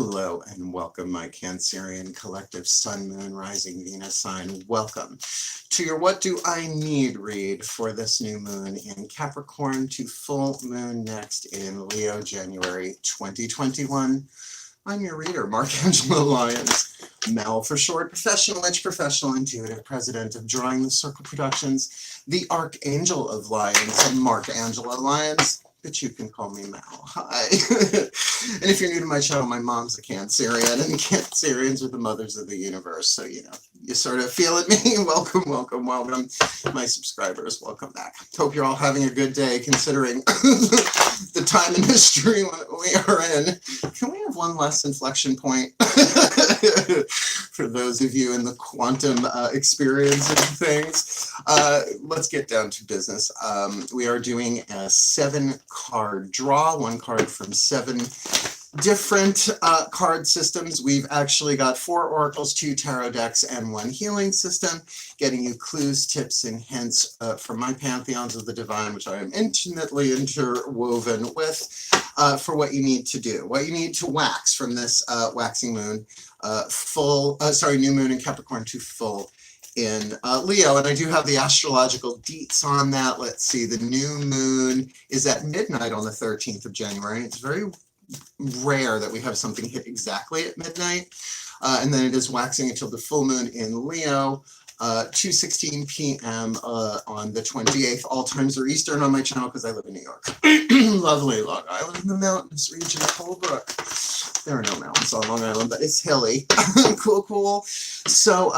Hello and welcome, my Cancerian collective Sun, Moon, Rising, Venus sign. Welcome to your What Do I Need read for this new moon in Capricorn to full moon next in Leo, January 2021. I'm your reader, Markangela Lyons, Mel for short, professional witch, professional intuitive, president of DrawingTheCircle Productions, the Archangel of Lyons, Markangela Lyons, but you can call me Mel. Hi. And if you're new to my channel, my mom's a Cancerian, and Cancerians are the mothers of the universe. So, you know, you sort of feel it me. Welcome, welcome, welcome. My subscribers, welcome back. Hope you're all having a good day considering the time in history we are in. Can we have one less inflection point for those of you in the quantum experience of things? Let's get down to business. We are doing a 7-card draw, one card from 7 different card systems. We've actually got 4 oracles, 2 tarot decks, and 1 healing system, getting you clues, tips, and hints from my pantheons of the divine, which I am intimately interwoven with, for what you need to do, what you need to wax from this waxing moon, new moon in Capricorn to full in Leo. And I do have the astrological deets on that. Let's see, the new moon is at midnight on the 13th of January. It's very rare that we have something hit exactly at midnight. And then it is waxing until the full moon in Leo, 2:16 p.m. On the 28th. All times are Eastern on my channel because I live in New York. Lovely Long Island in the mountains region of Holbrook. There are no mountains on Long Island, but it's hilly. Cool, cool. So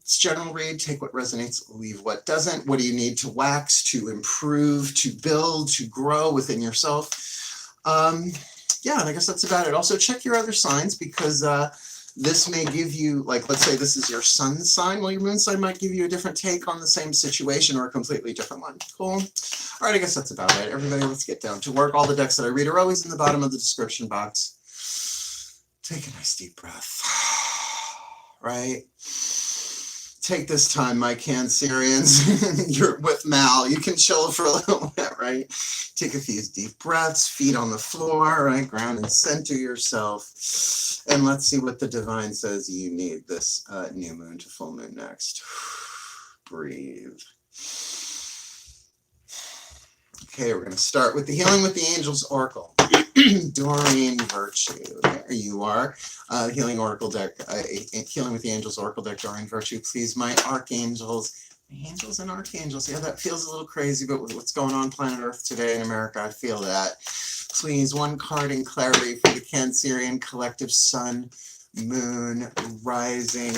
it's general read. Take what resonates, leave what doesn't. What do you need to wax, to improve, to build, to grow within yourself? Yeah, and I guess that's about it. Also, check your other signs because this may give you, like, let's say this is your sun sign. Well, your moon sign might give you a different take on the same situation or a completely different one. Cool. All right, I guess that's about it. Everybody, let's get down to work. All the decks that I read are always in the bottom of the description box. Take a nice deep breath, right? Take this time, my Cancerians. You're with Mal. You can chill for a little bit, right? Take a few deep breaths, feet on the floor, right? Ground and center yourself. And let's see what the divine says you need this new moon to full moon next. Breathe. Okay, we're going to start with the Healing with the Angels Oracle. Doreen Virtue, there you are. Healing Oracle deck, Healing with the Angels Oracle deck, Doreen Virtue. Please, my archangels, angels and archangels. Yeah, that feels a little crazy, but with what's going on planet Earth today in America, I feel that. Please, one card in clarity for the Cancerian collective Sun, Moon, Rising,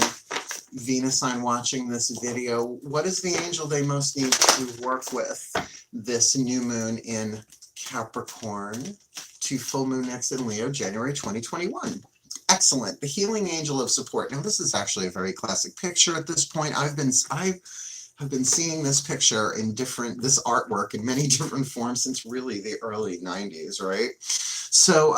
Venus sign watching this video. What is the angel they most need to work with this new moon in Capricorn to full moon next in Leo, January 2021? Excellent. The healing angel of support. Now, this is actually a very classic picture at this point. I have been seeing this picture in this artwork in many different forms since really the early 90s, right? So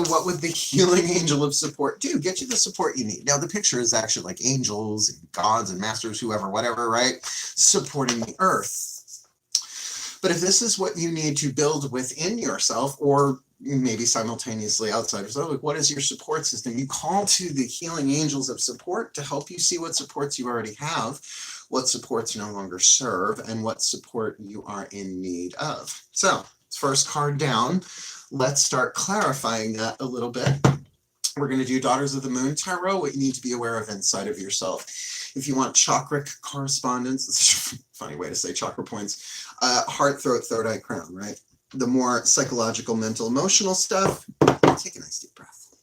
what would the healing angel of support do? Get you the support you need. Now, the picture is actually like angels and gods and masters, whoever, whatever, right? Supporting the earth. But if this is what you need to build within yourself, or maybe simultaneously outside yourself, like, what is your support system? You call to the healing angels of support to help you see what supports you already have, what supports no longer serve, and what support you are in need of. So, first card down, let's start clarifying that a little bit. We're going to do Daughters of the Moon Tarot, what you need to be aware of inside of yourself. If you want chacric correspondence, it's a funny way to say chakra points, heart, throat, third eye, crown, right? The more psychological, mental, emotional stuff, take a nice deep breath.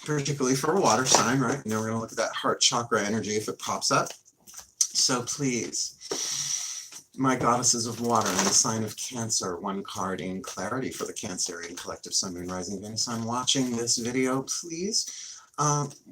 Particularly for a water sign, right? You know, we're going to look at that heart chakra energy if it pops up. So please, my goddesses of water in the sign of Cancer, one card in clarity for the Cancerian collective Sun, Moon, Rising, Venus sign watching this video, please.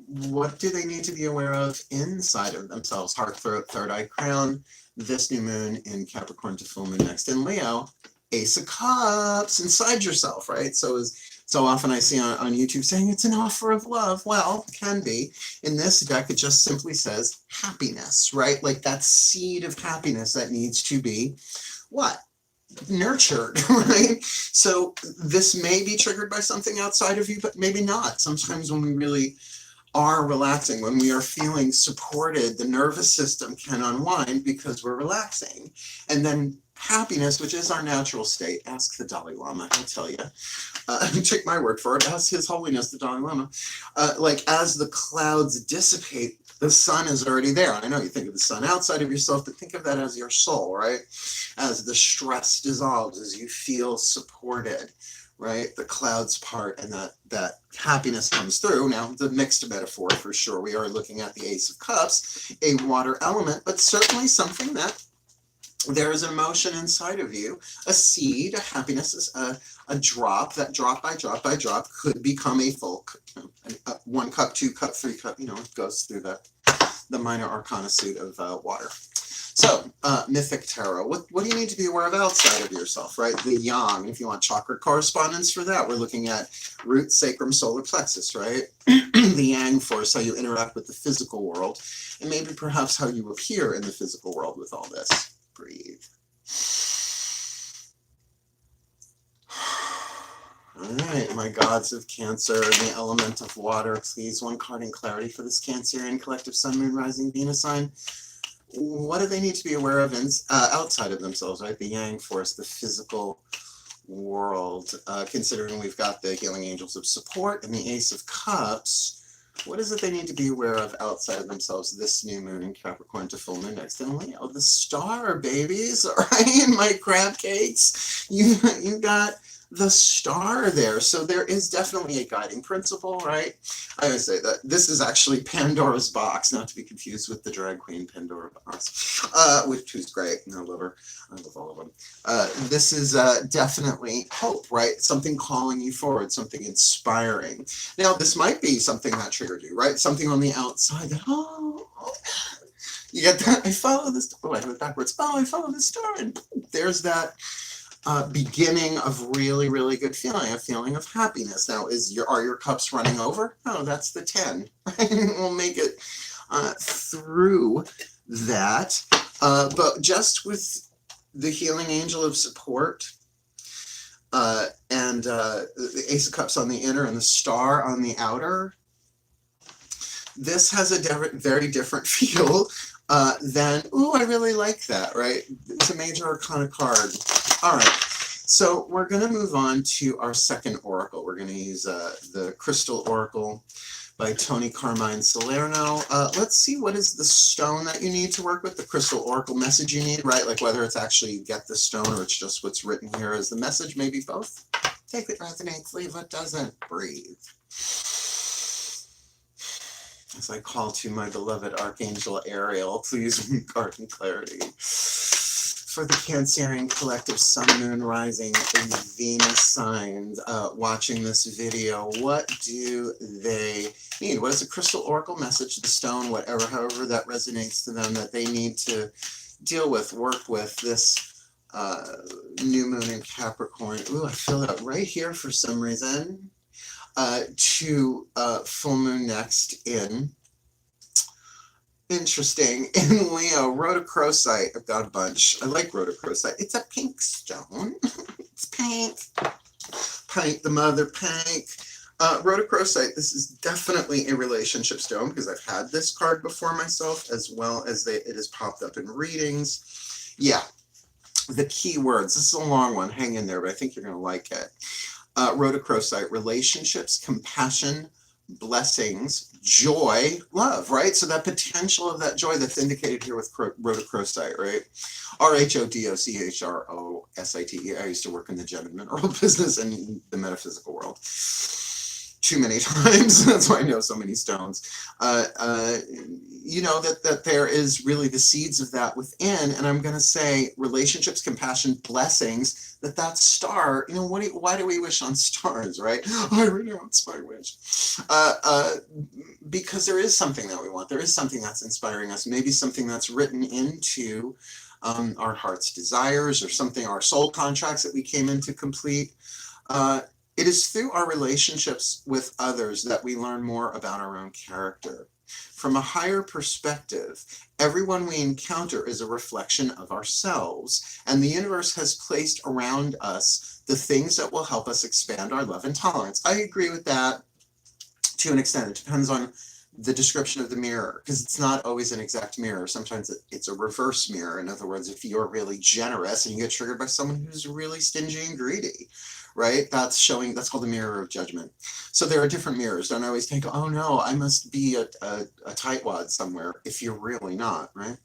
What do they need to be aware of inside of themselves? Heart, throat, third eye, crown, this new moon in Capricorn to full moon next in Leo, Ace of Cups inside yourself, right? So often I see on YouTube saying it's an offer of love. Well, it can be. In this deck, it just simply says happiness, right? Like that seed of happiness that needs to be what? nurtured, right? So this may be triggered by something outside of you, but maybe not. Sometimes when we really are relaxing, when we are feeling supported, the nervous system can unwind because we're relaxing. And then happiness, which is our natural state, ask the Dalai Lama, he'll tell you. Take my word for it, ask His Holiness the Dalai Lama. Like as the clouds dissipate, the sun is already there. I know you think of the sun outside of yourself, but think of that as your soul, right? As the stress dissolves, as you feel supported, right? The clouds part and that happiness comes through. Now, the mixed metaphor for sure. We are looking at the Ace of Cups, a water element, but certainly something that there is an emotion inside of you, a seed. A happiness is a drop. That drop by drop by drop could become a full, 1 cup, 2 cup, 3 cup, it goes through the minor arcana suit of water. So, Mythic Tarot, what do you need to be aware of outside of yourself, right? The yang, if you want chakra correspondence for that, we're looking at root, sacrum, solar plexus, right? The yang force, how you interact with the physical world, and maybe perhaps how you appear in the physical world with all this. Breathe. All right, my gods of Cancer, the element of water, please, one card in clarity for this Cancerian collective Sun, Moon, Rising, Venus sign. What do they need to be aware of outside of themselves, right? The yang force, the physical world, considering we've got the healing angels of support and the Ace of Cups. What is it they need to be aware of outside of themselves this new moon in Capricorn to full moon next in Leo? The star, babies, all right? My crab cakes, you got the star there. So there is definitely a guiding principle, right? I always say that this is actually Pandora's box, not to be confused with the drag queen Pandora box, which is great. I love her. I love all of them. This is definitely hope, right? Something calling you forward, something inspiring. Now, this might be something that triggered you, right? Something on the outside that, you get that, I follow this, I went backwards, I follow this star, and there's that beginning of really, really good feeling, a feeling of happiness. Now, are your cups running over? No, that's the 10. Right? We'll make it through that. But just with the healing angel of support and the Ace of Cups on the inner and the star on the outer, this has a very different feel than, ooh, I really like that, right? It's a major arcana card. All right, so we're going to move on to our second oracle. We're going to use the Crystal Oracle by Tony Carmine Salerno. Let's see, what is the stone that you need to work with, the Crystal Oracle message you need, right? Like whether it's actually you get the stone or it's just what's written here as the message, maybe both. Take what resonates, leave what doesn't. Breathe. As I call to my beloved Archangel Ariel, please guard and clarity. For the Cancerian collective Sun, Moon, Rising, and Venus signs watching this video, what do they need? What is the Crystal Oracle message, the stone, whatever, however that resonates to them, that they need to deal with, work with this new moon in Capricorn? Ooh, I feel that right here for some reason. To full moon next in, interesting, in Leo, rhodochrosite. I've got a bunch. I like rhodochrosite. It's a pink stone. It's pink. Pink, the mother pink. Rhodochrosite, this is definitely a relationship stone because I've had this card before myself, as well as it has popped up in readings. Yeah, the key words. This is a long one. Hang in there, but I think you're going to like it. Rhodochrosite, relationships, compassion, blessings, joy, love, right? So that potential of that joy that's indicated here with rhodochrosite, right? RHODOCHROSITE. I used to work in the gem and mineral business and the metaphysical world too many times. That's why I know so many stones. You know, that there is really the seeds of that within. And I'm going to say relationships, compassion, blessings, that star, you know, why do we wish on stars, right? I renounce my wish. Because there is something that we want. There is something that's inspiring us. Maybe something that's written into our heart's desires, or something, our soul contracts that we came in to complete. It is through our relationships with others that we learn more about our own character. From a higher perspective, everyone we encounter is a reflection of ourselves, and the universe has placed around us the things that will help us expand our love and tolerance. I agree with that to an extent. It depends on the description of the mirror, because it's not always an exact mirror. Sometimes it's a reverse mirror. In other words, if you're really generous and you get triggered by someone who's really stingy and greedy, right? That's called the mirror of judgment. So there are different mirrors. Don't always think, oh no, I must be a tightwad somewhere, if you're really not, right?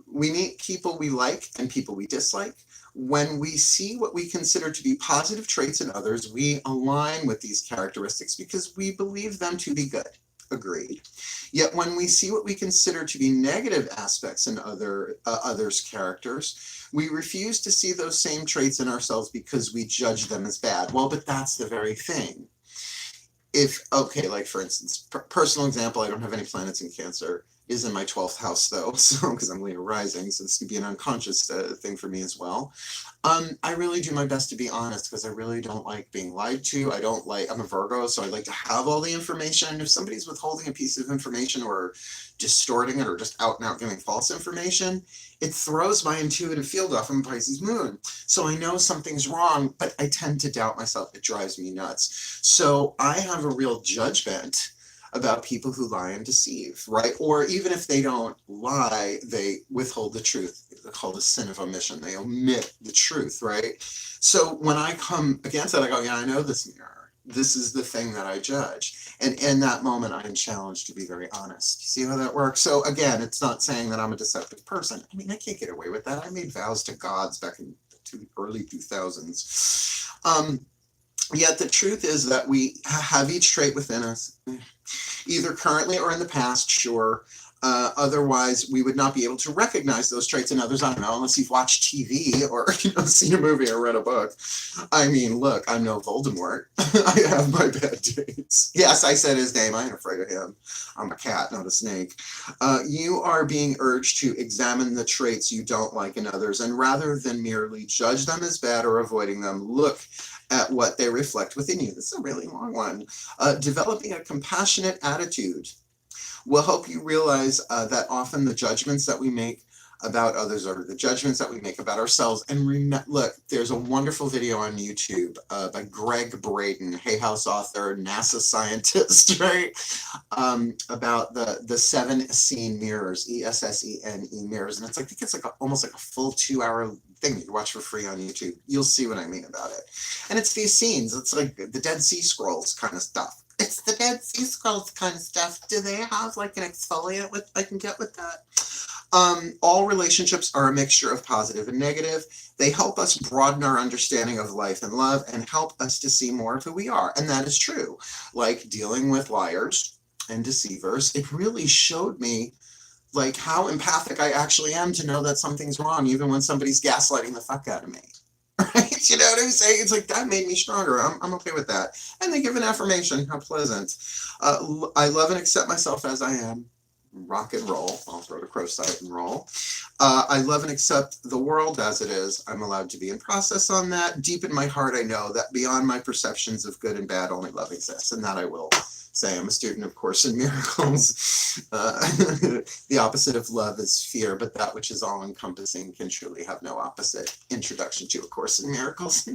We meet people we like and people we dislike. When we see what we consider to be positive traits in others, we align with these characteristics because we believe them to be good. Agreed. Yet when we see what we consider to be negative aspects in others' characters, we refuse to see those same traits in ourselves because we judge them as bad. Well, but that's the very thing. Okay, like for instance, personal example, I don't have any planets in Cancer, is in my 12th house though, so because I'm Leo rising, so this could be an unconscious thing for me as well. I really do my best to be honest because I really don't like being lied to. I'm a Virgo, so I like to have all the information. If somebody's withholding a piece of information or distorting it or just out and out giving false information, it throws my intuitive field off. I'm a Pisces moon. So I know something's wrong, but I tend to doubt myself. It drives me nuts. So I have a real judgment about people who lie and deceive, right? Or even if they don't lie, they withhold the truth. They're called a sin of omission. They omit the truth, right? So when I come against that, I go, yeah, I know this mirror. This is the thing that I judge. And in that moment, I am challenged to be very honest. You see how that works? So again, it's not saying that I'm a deceptive person. I mean, I can't get away with that. I made vows to gods back in the early 2000s. Yet the truth is that we have each trait within us, either currently or in the past, sure. Otherwise, we would not be able to recognize those traits in others. I don't know, unless you've watched TV or seen a movie or read a book. I mean, look, I'm no Voldemort. I have my bad days. Yes, I said his name. I ain't afraid of him. I'm a cat, not a snake. You are being urged to examine the traits you don't like in others, and rather than merely judge them as bad or avoiding them, look at what they reflect within you. This is a really long one. Developing a compassionate attitude will help you realize that often the judgments that we make about others are the judgments that we make about ourselves. And look, there's a wonderful video on YouTube by Greg Braden, Hay House author, NASA scientist, right? About the 7 Essene mirrors, ESSENE mirrors. And it's like, I think it's like almost like a full 2-hour thing you can watch for free on YouTube. You'll see what I mean about it. And it's these scenes. It's like the Dead Sea Scrolls kind of stuff. It's the Dead Sea Scrolls kind of stuff. Do they have like an exfoliant I can get with that? All relationships are a mixture of positive and negative. They help us broaden our understanding of life and love and help us to see more of who we are. And that is true. Like dealing with liars and deceivers, it really showed me like how empathic I actually am to know that something's wrong, even when somebody's gaslighting the fuck out of me. Right? You know what I'm saying? It's like that made me stronger. I'm okay with that. And they give an affirmation. How pleasant. I love and accept myself as I am. Rock and roll. I'll throw to crow sight and roll. I love and accept the world as it is. I'm allowed to be in process on that. Deep in my heart, I know that beyond my perceptions of good and bad, only love exists. And that I will say. I'm a student of Course in Miracles. The opposite of love is fear, but that which is all-encompassing can truly have no opposite. Introduction to A Course in Miracles.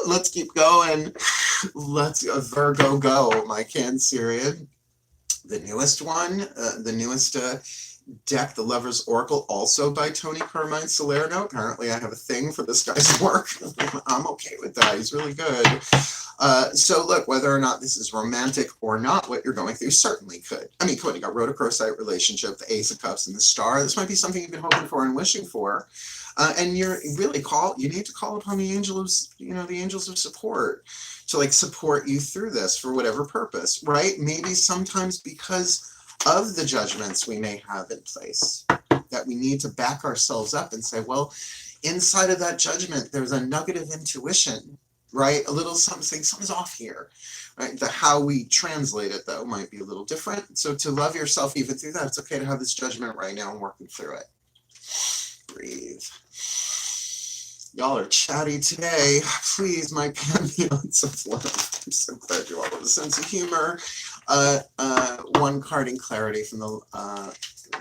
Let's keep going. Let's Virgo go, my Cancerian. The newest one, the newest deck, The Lover's Oracle, also by Tony Carmine Salerno. Apparently I have a thing for this guy's work. I'm okay with that. He's really good. So look, whether or not this is romantic or not, what you're going through certainly could. I mean, you got rotochrosite relationship, the Ace of Cups and the Star. This might be something you've been hoping for and wishing for. And you need to call upon the angels, the angels of support to like support you through this for whatever purpose, right? Maybe sometimes because of the judgments we may have in place, that we need to back ourselves up and say, well, inside of that judgment, there's a nugget of intuition, right? A little something's off here, right? How we translate it, though, might be a little different. So to love yourself even through that, it's okay to have this judgment right now and working through it. Breathe. Y'all are chatty today. Please, my pantheons of love. I'm so glad you all have a sense of humor. One card in clarity from the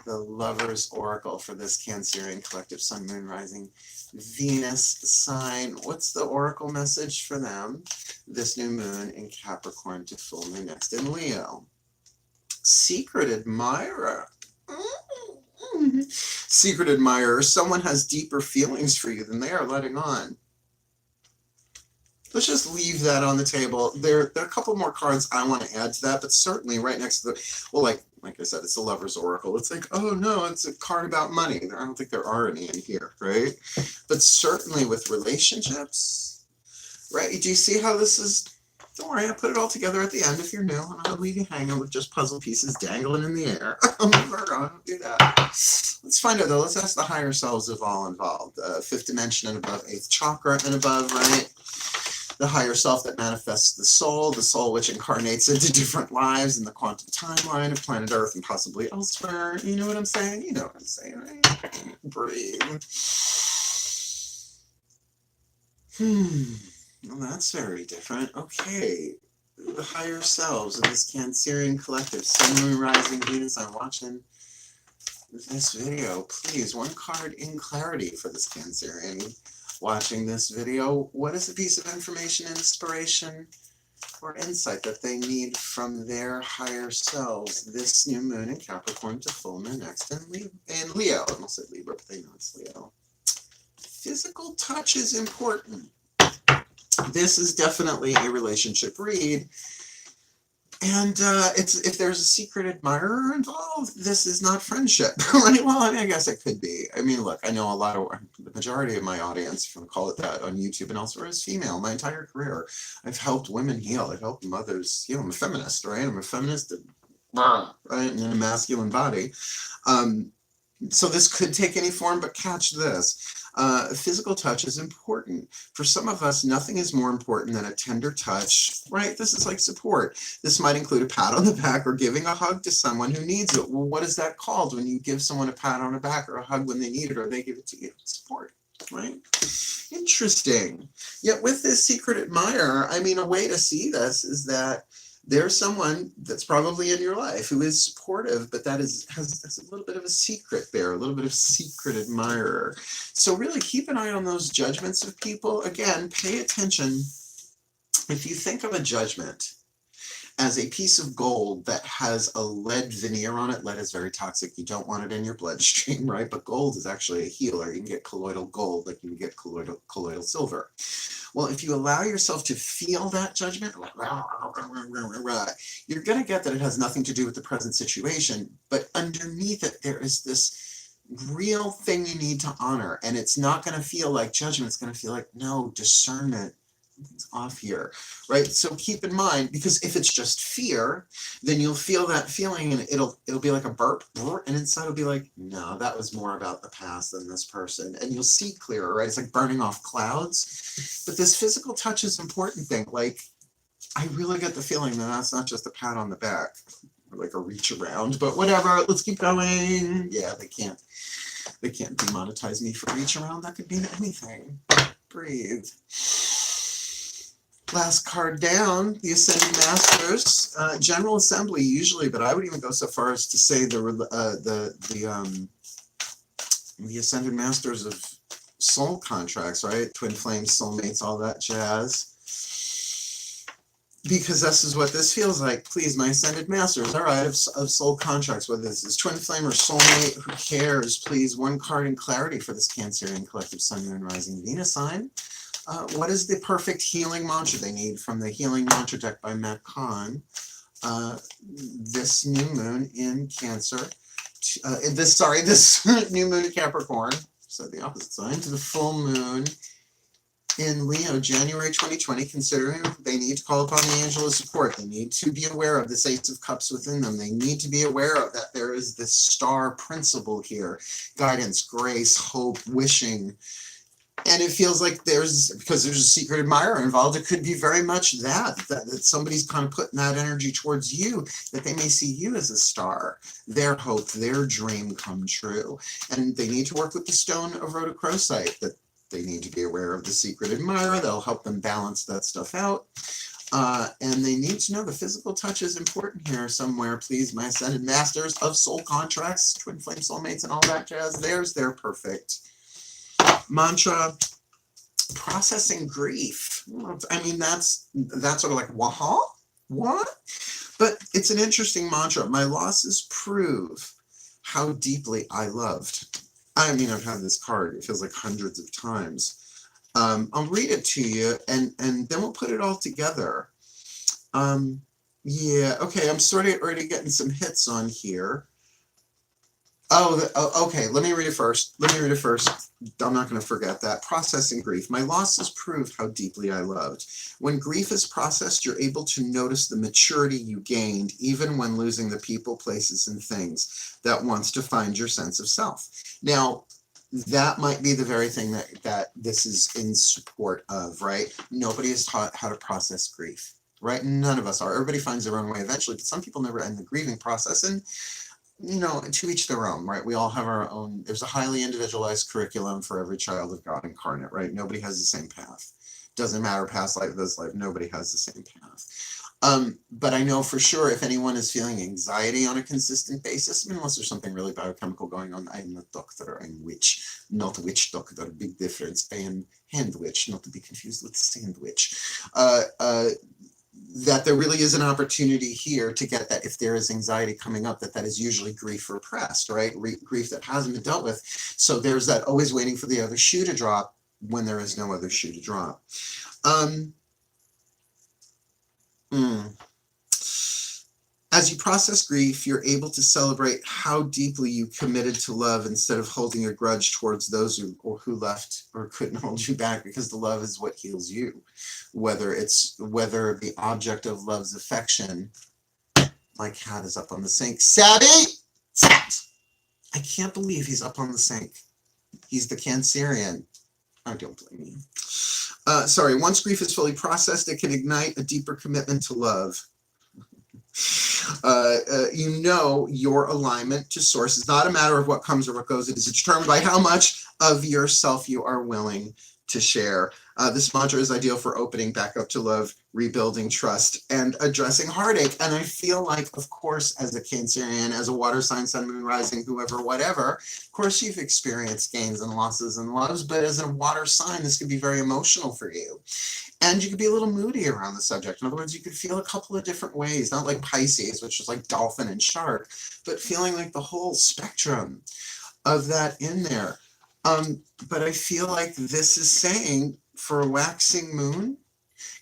Lover's Oracle for this Cancerian collective Sun, Moon, Rising, Venus sign. What's the Oracle message for them? This new moon in Capricorn to full moon next in Leo. Secret admirer. Secret admirer. Someone has deeper feelings for you than they are letting on. Let's just leave that on the table. There are a couple more cards I want to add to that, but certainly right next to the, well, like I said, it's the Lover's Oracle. It's like, oh no, it's a card about money. I don't think there are any in here, right? But certainly with relationships, right? Do you see how this is? Don't worry, I put it all together at the end if you're new. I'm not going to leave you hanging with just puzzle pieces dangling in the air. I'm never going to do that. Let's find out though. Let's ask the higher selves of all involved. Fifth dimension and above, eighth chakra and above, right? The higher self that manifests the soul which incarnates into different lives in the quantum timeline of planet Earth and possibly elsewhere. You know what I'm saying? You know what I'm saying, right? Breathe. Well, that's very different. Okay. The higher selves of this Cancerian collective, Sun, Moon, Rising, Venus. I'm watching this video. Please, one card in clarity for this Cancerian watching this video. What is a piece of information, inspiration, or insight that they need from their higher selves this new moon in Capricorn to full moon next in Leo? I almost said Libra, but they know it's Leo. Physical touch is important. This is definitely a relationship read. And if there's a secret admirer involved, this is not friendship, right? Well, I mean, I guess it could be. I mean, look, I know the majority of my audience, if you want to call it that, on YouTube and elsewhere is female. My entire career, I've helped women heal. I've helped mothers, I'm a feminist, right? I'm a feminist, right? And in a masculine body. So this could take any form, but catch this. Physical touch is important. For some of us, nothing is more important than a tender touch, right? This is like support. This might include a pat on the back or giving a hug to someone who needs it. Well, what is that called when you give someone a pat on the back or a hug when they need it or they give it to you? Support, right? Interesting. Yet with this secret admirer, I mean, a way to see this is that there's someone that's probably in your life who is supportive, but that has a little bit of a secret there, a little bit of secret admirer. So really keep an eye on those judgments of people. Again, pay attention. If you think of a judgment as a piece of gold that has a lead veneer on it, lead is very toxic. You don't want it in your bloodstream, right? But gold is actually a healer. You can get colloidal gold like you can get colloidal silver. Well, if you allow yourself to feel that judgment, you're going to get that it has nothing to do with the present situation, but underneath it, there is this real thing you need to honor, and it's not going to feel like judgment. It's going to feel like, no, discernment. Something's off here, right? So keep in mind, because if it's just fear, then you'll feel that feeling and it'll be like a burp, and inside will be like, no, that was more about the past than this person. And you'll see clearer, right? It's like burning off clouds. But this physical touch is an important thing. Like, I really get the feeling that that's not just a pat on the back or like a reach around, but whatever, let's keep going. Yeah, they can't demonetize me for reach around. That could mean anything. Breathe. Last card down, the Ascended Masters, General Assembly usually, but I would even go so far as to say the Ascended Masters of soul contracts, right? Twin flames, soulmates, all that jazz. Because this is what this feels like. Please, my Ascended Masters, all right, of soul contracts, whether this is twin flame or soulmate, who cares? Please, one card in clarity for this Cancerian collective Sun, Moon, Rising, Venus sign. What is the perfect healing mantra they need from the Healing Mantra deck by Matt Kahn? This new moon in Cancer, this new moon in Capricorn, so the opposite sign, to the full moon in Leo, January 2020, considering they need to call upon the angel of support. They need to be aware of this Ace of Cups within them. They need to be aware of that there is this star principle here, guidance, grace, hope, wishing. And it feels like because there's a secret admirer involved, it could be very much that somebody's kind of putting that energy towards you, that they may see you as a star, their hope, their dream come true. And they need to work with the stone of rhodochrosite, that They need to be aware of the secret admirer. That'll help them balance that stuff out. And they need to know the physical touch is important here somewhere. Please, my ascended masters of soul contracts, twin flame soulmates, and all that jazz. There's their perfect mantra. Processing grief. I mean, that's sort of like, what? But it's an interesting mantra. My losses prove how deeply I loved. I mean, I've had this card, it feels like hundreds of times. I'll read it to you, and then we'll put it all together. Yeah, okay, I'm sort of already getting some hits on here. Okay, let me read it first. I'm not going to forget that. Processing grief. My losses prove how deeply I loved. When grief is processed, you're able to notice the maturity you gained, even when losing the people, places, and things that once defined your sense of self. Now, that might be the very thing that this is in support of, right? Nobody is taught how to process grief, right? None of us are. Everybody finds their own way eventually, but some people never end the grieving process, and you know, to each their own, right? We all have our own, there's a highly individualized curriculum for every child of God incarnate, right? Nobody has the same path. Doesn't matter past life, this life, nobody has the same path. But I know for sure if anyone is feeling anxiety on a consistent basis, I mean, unless there's something really biochemical going on, I'm not doctor, I'm witch, not witch doctor, big difference. I am hand witch, not to be confused with sandwich. That there really is an opportunity here to get that if there is anxiety coming up, that is usually grief repressed, right? Grief that hasn't been dealt with. So there's that always waiting for the other shoe to drop when there is no other shoe to drop. As you process grief, you're able to celebrate how deeply you committed to love instead of holding a grudge towards those who left or couldn't hold you back, because the love is what heals you. Whether the object of love's affection, my cat is up on the sink. Savvy! Sat! I can't believe he's up on the sink. He's the Cancerian. I don't blame you. Sorry, once grief is fully processed, it can ignite a deeper commitment to love. You know your alignment to source is not a matter of what comes or what goes. It is determined by how much of yourself you are willing to share. This mantra is ideal for opening back up to love, rebuilding trust, and addressing heartache. And I feel like, of course, as a Cancerian, as a water sign, sun, moon, rising, whoever, whatever, of course you've experienced gains and losses and loves, but as a water sign, this could be very emotional for you. And you could be a little moody around the subject. In other words, you could feel a couple of different ways, not like Pisces, which is like dolphin and shark, but feeling like the whole spectrum of that in there. But I feel like this is saying for a waxing moon,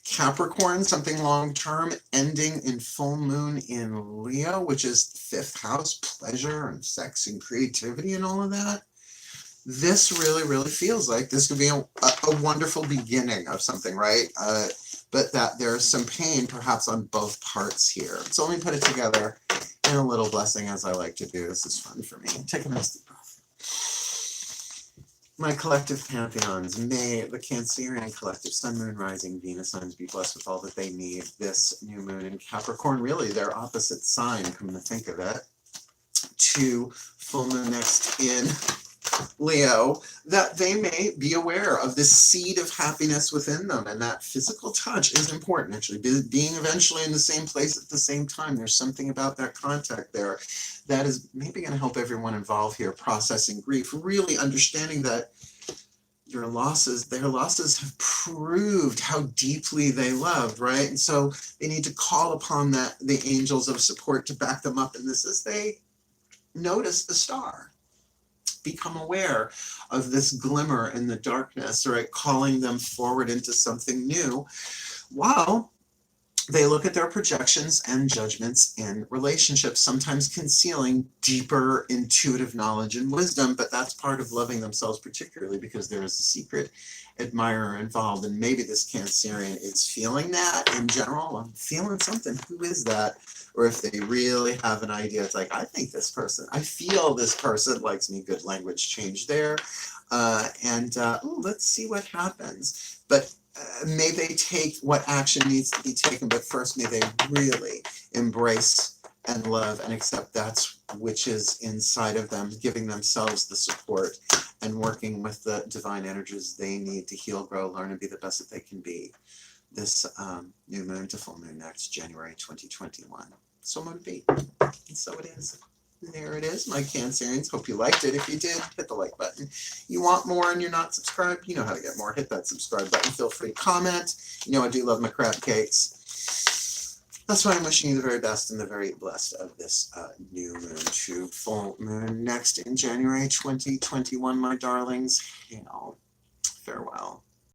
Capricorn, something long-term, ending in full moon in Leo, which is the 5th house, pleasure and sex and creativity and all of that. This really, really feels like this could be a wonderful beginning of something, right? But that there's some pain perhaps on both parts here. So let me put it together in a little blessing, as I like to do. This is fun for me. Take a nice deep breath. My collective pantheons, may the Cancerian collective, sun, moon, rising, Venus signs be blessed with all that they need. This new moon in Capricorn, really their opposite sign, come to think of it, to full moon next in Leo, that they may be aware of this seed of happiness within them, and that physical touch is important, actually, being eventually in the same place at the same time. There's something about that contact there that is maybe going to help everyone involved here processing grief, really understanding that their losses have proved how deeply they loved, right? And so they need to call upon the angels of support to back them up in this as they notice the star. Become aware of this glimmer in the darkness, right? Calling them forward into something new while they look at their projections and judgments in relationships, sometimes concealing deeper intuitive knowledge and wisdom, but that's part of loving themselves, particularly because there is a secret admirer involved. And maybe this Cancerian is feeling that in general. I'm feeling something. Who is that? Or if they really have an idea, it's like, I feel this person likes me. Good language change there. Let's see what happens. But may they take what action needs to be taken, but first may they really embrace and love and accept that which is inside of them, giving themselves the support and working with the divine energies they need to heal, grow, learn, and be the best that they can be this new moon to full moon next January 2021. So moon be. And so it is. There it is, my Cancerians. Hope you liked it. If you did, hit the like button. You want more and you're not subscribed, you know how to get more. Hit that subscribe button. Feel free to comment. You know I do love my crab cakes. That's why I'm wishing you the very best and the very blessed of this new moon to full moon next in January 2021, my darlings. Hail. Farewell.